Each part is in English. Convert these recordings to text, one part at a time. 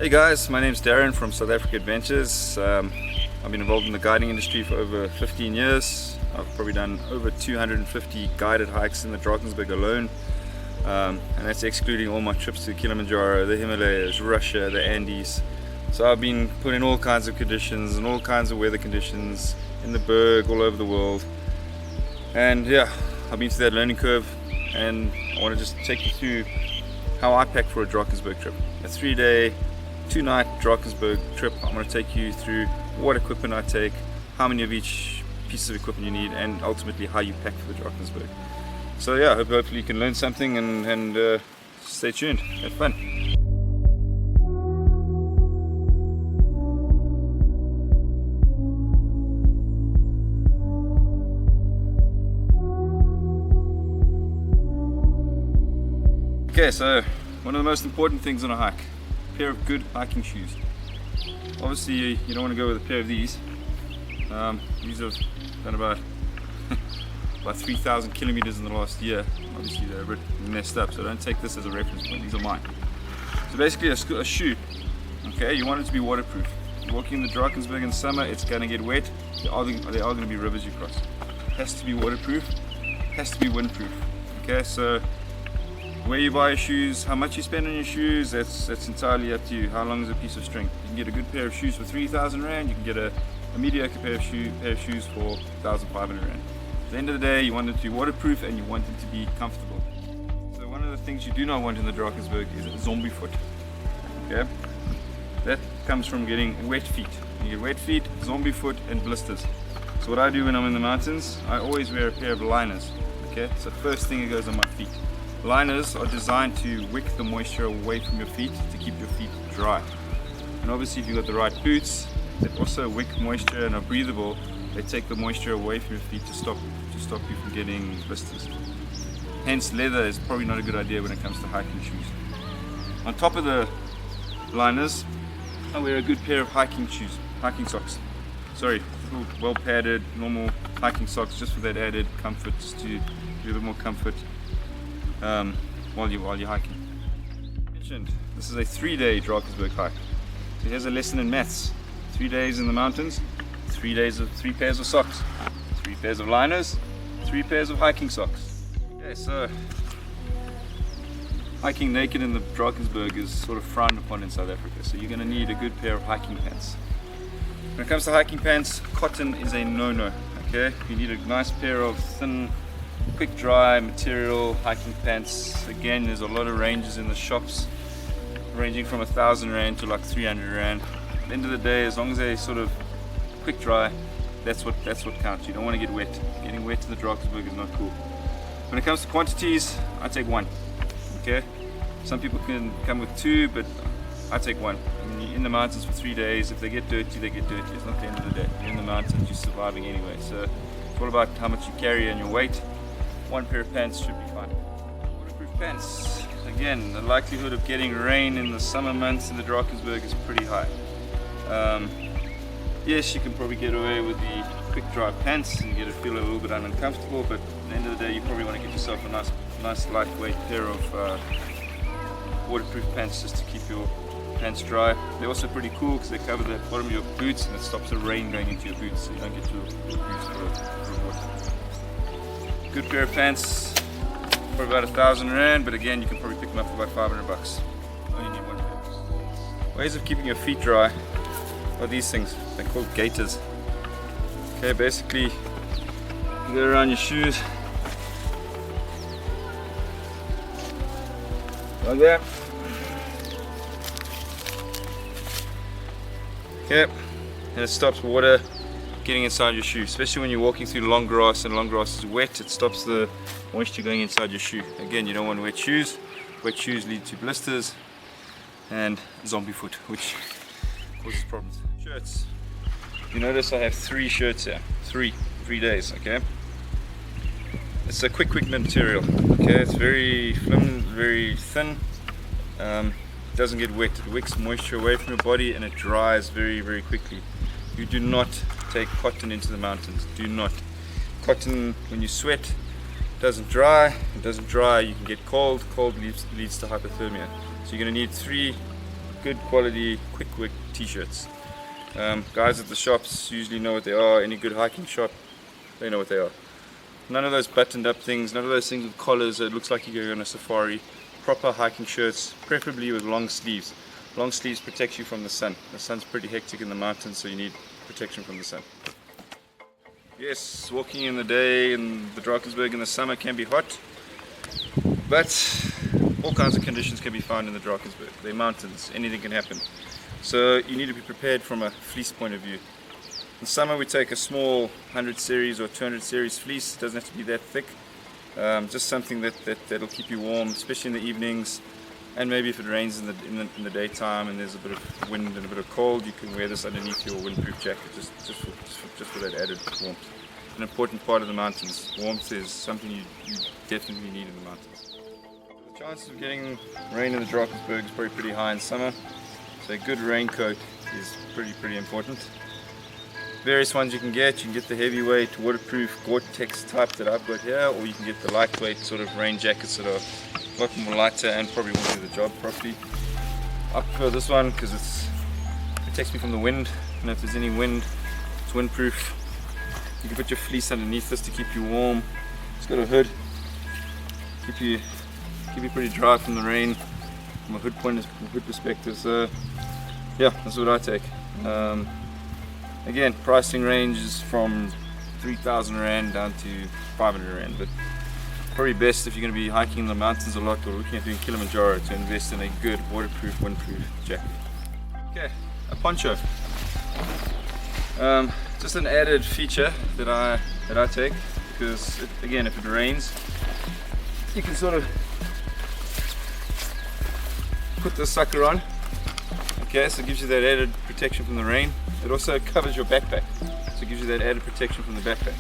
Hey guys, my name's Darren from South Africa Adventures. I've been involved in the guiding industry for over 15 years. I've probably done over 250 guided hikes in the Drakensberg alone, and that's excluding all my trips to Kilimanjaro, the Himalayas, Russia, the Andes. So I've been put in all kinds of conditions and all kinds of weather conditions in the Berg, all over the world. And yeah, I've been through that learning curve, and I want to just take you through how I pack for a Drakensberg trip. A 3-day, 2-night Drakensberg trip. I'm going to take you through what equipment I take, how many of each piece of equipment you need, and ultimately how you pack for the Drakensberg. So yeah, hopefully you can learn something and stay tuned, have fun. Okay, so one of the most important things on a hike, a pair of good hiking shoes. Obviously you don't want to go with a pair of these. These have done about 3,000 kilometers in the last year. Obviously they're a bit messed up, so don't take this as a reference point. These are mine. So basically a shoe, okay, you want it to be waterproof. You're walking in the Drakensberg in summer, it's going to get wet. There are going to be rivers you cross. It has to be waterproof, it has to be windproof. Okay, so where you buy your shoes, how much you spend on your shoes, that's entirely up to you. How long is a piece of string? You can get a good pair of shoes for 3,000 Rand, you can get a mediocre pair of shoes for 1,500 Rand. At the end of the day, you want them to be waterproof and you want them to be comfortable. So one of the things you do not want in the Drakensberg is a zombie foot. Okay? That comes from getting wet feet. When you get wet feet, zombie foot and blisters. So what I do when I'm in the mountains, I always wear a pair of liners. Okay? So first thing that goes on my feet. Liners are designed to wick the moisture away from your feet to keep your feet dry. And obviously if you've got the right boots that also wick moisture and are breathable, they take the moisture away from your feet to stop you from getting blisters. Hence leather is probably not a good idea when it comes to hiking shoes. On top of the liners, I wear a good pair of hiking socks. Sorry, well padded, normal hiking socks, just for that added comfort, just to give you a little more comfort while you're hiking. This is a 3-day Drakensberg hike. So here's a lesson in maths. 3 days in the mountains, 3 pairs of socks, 3 pairs of liners, 3 pairs of hiking socks. Okay, so hiking naked in the Drakensberg is sort of frowned upon in South Africa, so you're going to need a good pair of hiking pants. When it comes to hiking pants, cotton is a no-no. Okay, you need a nice pair of thin, quick dry material hiking pants. Again, there's a lot of ranges in the shops, ranging from 1,000 Rand to like 300 Rand. At the end of the day, as long as they're sort of quick dry, that's what counts. You don't want to get wet. Getting wet in the Drakensberg is not cool. When it comes to quantities, I take 1. Okay, some people can come with 2, but I take 1. I mean, you're in the mountains for 3 days. If they get dirty, they get dirty. It's not the end of the day. You're in the mountains, you're surviving anyway. So it's all about how much you carry and your weight. 1 pair of pants should be fine. Waterproof pants. Again, the likelihood of getting rain in the summer months in the Drakensberg is pretty high. Yes, you can probably get away with the quick dry pants and get it feel a little bit uncomfortable, but at the end of the day you probably want to get yourself a nice lightweight pair of waterproof pants just to keep your pants dry. They're also pretty cool because they cover the bottom of your boots and it stops the rain going into your boots, so you don't get your boots full of water. Good pair of pants for about 1,000 Rand, but again you can probably pick them up for about 500 bucks. Only need 1 pair. Ways of keeping your feet dry are these things. They're called gaiters. Okay, basically you go around your shoes like that. Okay, and it stops water getting inside your shoe, especially when you're walking through long grass and long grass is wet. It stops the moisture going inside your shoe. Again, you don't want wet shoes. Wet shoes lead to blisters and zombie foot, which causes problems. Shirts. You notice I have 3 shirts here. 3 days, okay? It's a quick material, okay? It's very thin. It doesn't get wet. It wicks moisture away from your body and it dries very quickly. You do not take cotton into the mountains. Do not. Cotton, when you sweat, doesn't dry. It doesn't dry, you can get cold. Cold leads to hypothermia. So you're going to need 3 good quality quick work t-shirts. Guys at the shops usually know what they are. Any good hiking shop, they know what they are. None of those buttoned up things, none of those things with collars that looks like you're going on a safari. Proper hiking shirts, preferably with long sleeves. Long sleeves protect you from the sun. The sun's pretty hectic in the mountains, so you need protection from the sun. Yes, walking in the day in the Drakensberg in the summer can be hot, but all kinds of conditions can be found in the Drakensberg. They're mountains, anything can happen. So you need to be prepared from a fleece point of view. In summer we take a small 100 series or 200 series fleece. It doesn't have to be that thick. Just something that'll keep you warm, especially in the evenings. And maybe if it rains in the daytime and there's a bit of wind and a bit of cold, you can wear this underneath your windproof jacket just for that added warmth. An important part of the mountains. Warmth is something you definitely need in the mountains. The chances of getting rain in the Drakensberg is probably pretty high in summer, so a good raincoat is pretty important. Various ones you can get the heavyweight, waterproof, Gore-Tex type that I've got here, or you can get the lightweight sort of rain jackets that are a lot more lighter and probably won't do the job properly. I prefer this one because it protects me from the wind, and if there's any wind, it's windproof. You can put your fleece underneath this to keep you warm. It's got a hood, keep you pretty dry from the rain from a hood perspective. So yeah, that's what I take. Again, pricing range is from 3,000 Rand down to 500 Rand, but probably best if you're going to be hiking in the mountains a lot or looking at doing Kilimanjaro to invest in a good waterproof, windproof jacket. Okay, a poncho. Just an added feature that I take, because again, if it rains, you can sort of put this sucker on. Okay, so it gives you that added protection from the rain. It also covers your backpack, so it gives you that added protection from the backpack.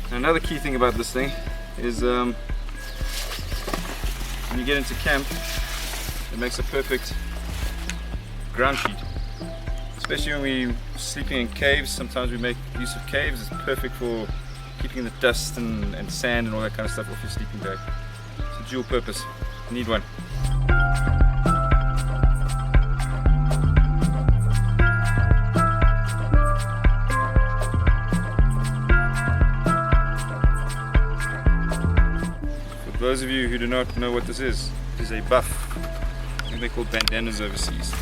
And another key thing about this thing is when you get into camp, it makes a perfect ground sheet. Especially when we're sleeping in caves, sometimes we make use of caves. It's perfect for keeping the dust and sand and all that kind of stuff off your sleeping bag. It's a dual purpose. You need one. For those of you who do not know what this is, it is a buff. I think they're called bandanas overseas.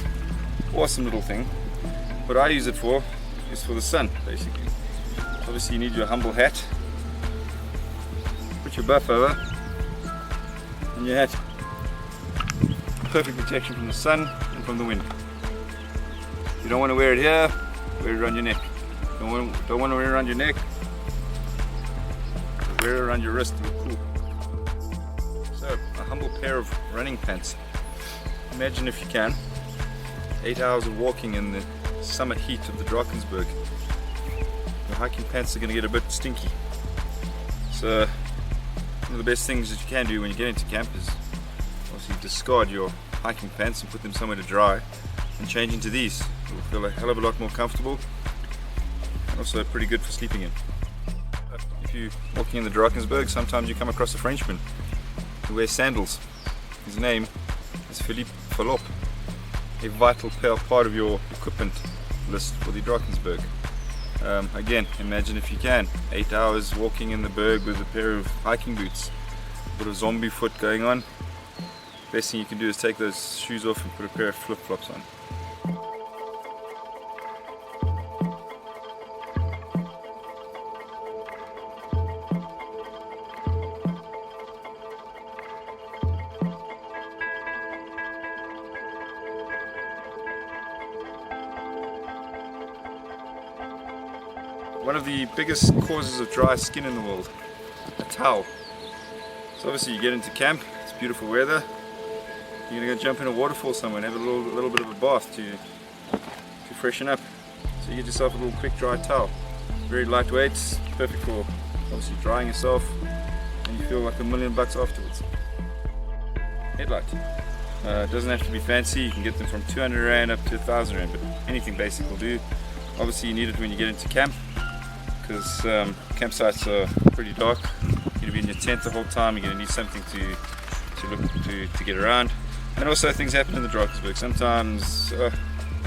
Awesome little thing. What I use it for is for the sun, basically. Obviously you need your humble hat. Put your buff over and your hat. Perfect protection from the sun and from the wind. You don't want to wear it here, wear it around your neck. Don't want to wear it around your neck, wear it around your wrist to look cool. So, a humble pair of running pants. Imagine if you can, 8 hours of walking in the summer heat of the Drakensberg. Your hiking pants are going to get a bit stinky. So one of the best things that you can do when you get into camp is obviously discard your hiking pants and put them somewhere to dry and change into these. You'll feel a hell of a lot more comfortable and also pretty good for sleeping in. If you're walking in the Drakensberg, sometimes you come across a Frenchman who wears sandals. His name is Philippe Fallope. A vital part of your equipment list for the Drakensberg. Again, imagine if you can, 8 hours walking in the berg with a pair of hiking boots, a bit of zombie foot going on. Best thing you can do is take those shoes off and put a pair of flip-flops on. One of the biggest causes of dry skin in the world, a towel. So obviously you get into camp, it's beautiful weather, you're going to go jump in a waterfall somewhere and have a little bit of a bath to freshen up. So you get yourself a little quick dry towel. Very lightweight, perfect for obviously drying yourself, and you feel like $1,000,000 afterwards. Headlight. It doesn't have to be fancy, you can get them from 200 Rand up to 1,000 Rand, but anything basic will do. Obviously you need it when you get into camp, because campsites are pretty dark. You're going to be in your tent the whole time. You're going to need something to get around. And also things happen in the Drakensberg. Sometimes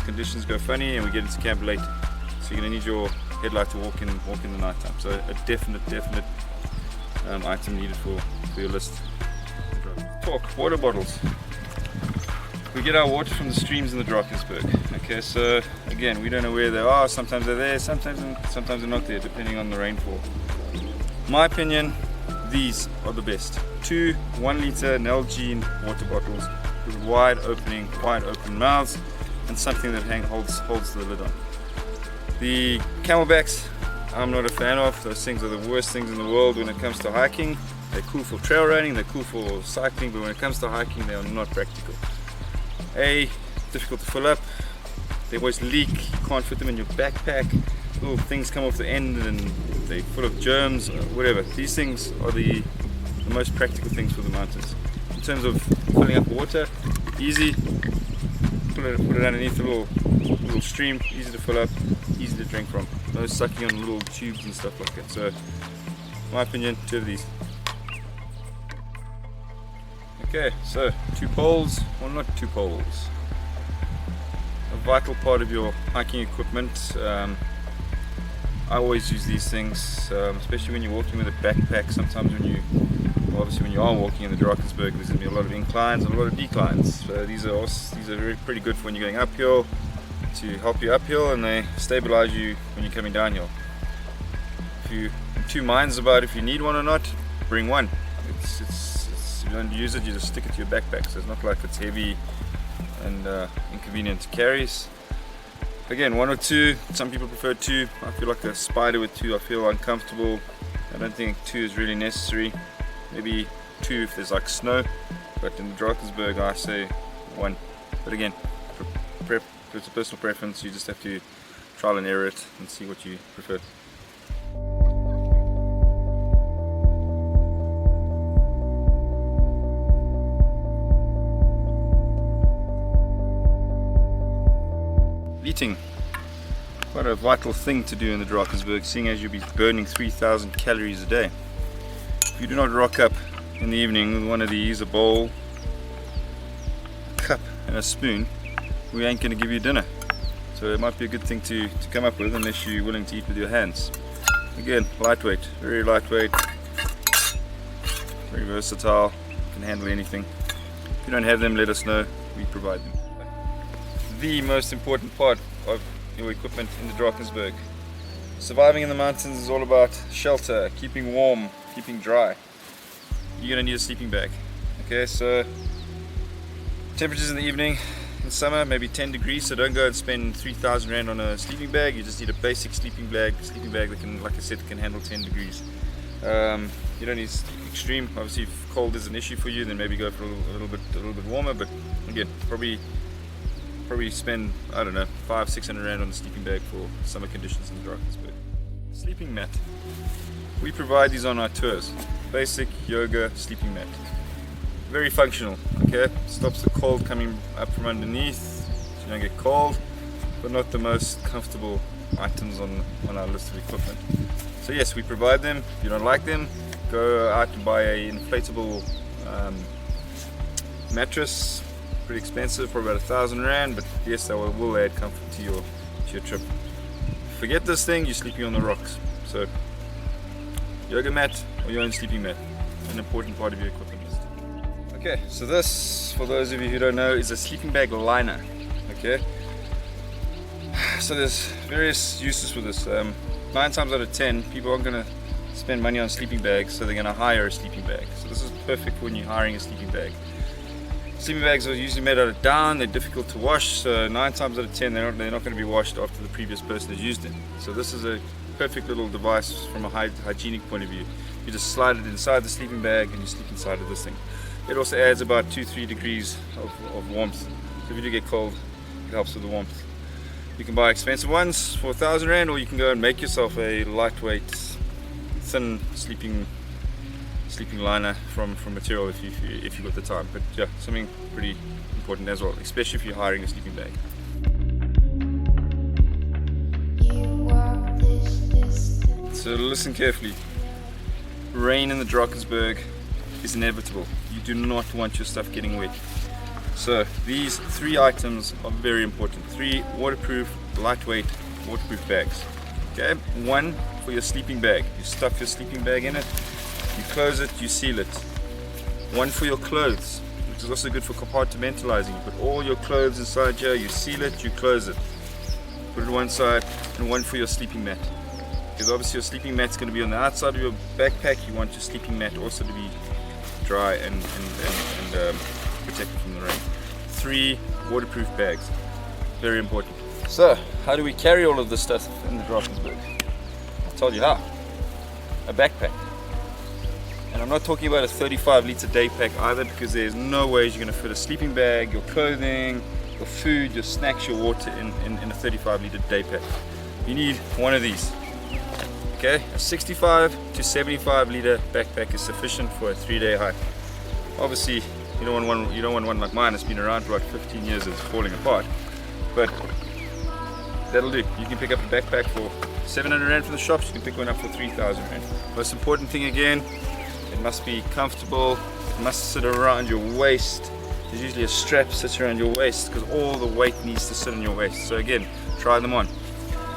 conditions go funny and we get into camp late. So you're going to need your headlight to walk in the night time. So a definite item needed for your list. Talk, water bottles. We get our water from the streams in the Drakensberg. Okay, so again, we don't know where they are. Sometimes they're there, sometimes they're not there, depending on the rainfall. My opinion, these are the best. 2 1-liter Nalgene water bottles with wide open mouths and something that holds the lid on. The Camelbacks, I'm not a fan of. Those things are the worst things in the world when it comes to hiking. They're cool for trail running, they're cool for cycling, but when it comes to hiking, they are not practical. Difficult to fill up. They always leak. You can't fit them in your backpack. Little things come off the end and they're full of germs, whatever. These things are the most practical things for the mountains. In terms of filling up water, easy. Put it underneath a little stream, easy to fill up, easy to drink from. No sucking on little tubes and stuff like that. So, in my opinion, 2 of these. Okay, so 2 poles, well not 2 poles. A vital part of your hiking equipment. I always use these things, especially when you're walking with a backpack. Sometimes when you are walking in the Drakensberg, there's going to be a lot of inclines and a lot of declines. So these are pretty good for when you're going uphill, to help you uphill, and they stabilize you when you're coming downhill. If you're in 2 minds about if you need one or not, bring one. If you don't use it, you just stick it to your backpack. So it's not like it's heavy and inconvenient to carry. Again, 1 or 2. Some people prefer 2. I feel like a spider with 2. I feel uncomfortable. I don't think 2 is really necessary. Maybe 2 if there's like snow, but in the Drakensberg I say 1. But again, it's a personal preference. You just have to trial and error it and see what you prefer. Eating, quite a vital thing to do in the Drakensberg, seeing as you'll be burning 3,000 calories a day. If you do not rock up in the evening with one of these, a bowl, a cup and a spoon, we ain't going to give you dinner. So it might be a good thing to come up with, unless you're willing to eat with your hands. Again, lightweight, very lightweight, very versatile, can handle anything. If you don't have them, let us know, we provide them. The most important part of your equipment in the Drakensberg. Surviving in the mountains is all about shelter, keeping warm, keeping dry. You're going to need a sleeping bag. Okay, so temperatures in the evening in summer maybe 10 degrees, so don't go and spend 3,000 Rand on a sleeping bag. You just need a basic sleeping bag that can, like I said, can handle 10 degrees. You don't need extreme. Obviously, if cold is an issue for you, then maybe go for a little bit warmer. But again, probably spend, I don't know, 500-600 Rand on the sleeping bag for summer conditions in the Drakensberg. Sleeping mat. We provide these on our tours. Basic yoga sleeping mat. Very functional, okay? Stops the cold coming up from underneath, so you don't get cold, but not the most comfortable items on our list of equipment. So yes, we provide them. If you don't like them, go out and buy an inflatable mattress. Pretty expensive, for about 1,000 Rand, but yes, that will add comfort to your trip. Forget this thing, you're sleeping on the rocks. So yoga mat or your own sleeping mat, an important part of your equipment list. Okay, so this, for those of you who don't know, is a sleeping bag liner. Okay, so there's various uses for this. 9 times out of 10, people aren't going to spend money on sleeping bags, so they're going to hire a sleeping bag. So this is perfect for when you're hiring a sleeping bag. Sleeping bags are usually made out of down, they're difficult to wash, so 9 times out of 10 they're not going to be washed after the previous person has used it. So this is a perfect little device from a hygienic point of view. You just slide it inside the sleeping bag and you sleep inside of this thing. It also adds about 2-3 degrees of warmth, so if you do get cold, it helps with the warmth. You can buy expensive ones for 1,000 Rand, or you can go and make yourself a lightweight, thin sleeping liner from material if you've got the time. But yeah, something pretty important as well, especially if you're hiring a sleeping bag. So listen carefully. Rain in the Drakensberg is inevitable. You do not want your stuff getting wet. So these 3 items are very important. 3 waterproof, lightweight, waterproof bags. Okay, 1 for your sleeping bag. You stuff your sleeping bag in it, you close it, you seal it. 1 for your clothes, which is also good for compartmentalizing. You put all your clothes inside here, you seal it, you close it. Put it on one side, and 1 for your sleeping mat. Because obviously your sleeping mat's going to be on the outside of your backpack. You want your sleeping mat also to be dry and protected from the rain. 3 waterproof bags, very important. So, how do we carry all of this stuff in the Drakensberg? I'll tell you how. A backpack. And I'm not talking about a 35-litre day pack either, because there's no way you're going to fit a sleeping bag, your clothing, your food, your snacks, your water in a 35-litre day pack. You need one of these. Okay, a 65 to 75-litre backpack is sufficient for a 3-day hike. Obviously, you don't want one like mine. It's been around for like 15 years. It's falling apart, but that'll do. You can pick up a backpack for 700 Rand from the shops. You can pick one up for 3,000 Rand. Most important thing again, it must be comfortable. It must sit around your waist. There's usually a strap sits around your waist because all the weight needs to sit on your waist. So again, try them on.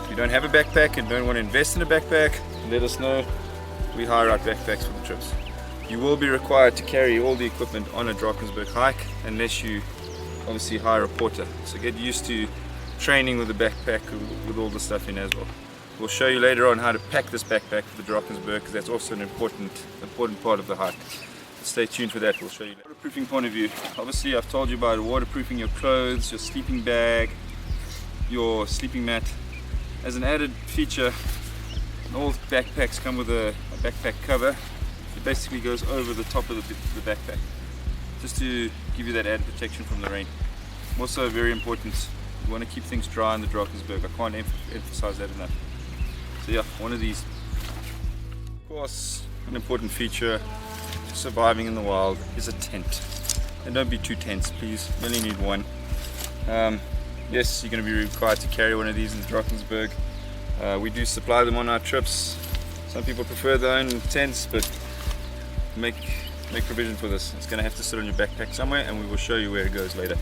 If you don't have a backpack and don't want to invest in a backpack, let us know. We hire out backpacks for the trips. You will be required to carry all the equipment on a Drakensberg hike unless you obviously hire a porter. So get used to training with a backpack with all the stuff in as well. We'll show you later on how to pack this backpack for the Drakensberg, because that's also an important part of the hike. Stay tuned for that. We'll show you. Waterproofing point of view. Obviously, I've told you about waterproofing your clothes, your sleeping bag, your sleeping mat. As an added feature, all backpacks come with a backpack cover. It basically goes over the top of the backpack, just to give you that added protection from the rain. Also very important, you want to keep things dry in the Drakensberg. I can't emphasize that enough. So yeah, one of these. Of course, an important feature to surviving in the wild is a tent. And don't be too tense, please. You only need one. Yes, you're going to be required to carry one of these in the Drakensberg. We do supply them on our trips. Some people prefer their own tents, but make provision for this. It's going to have to sit on your backpack somewhere, and we will show you where it goes later.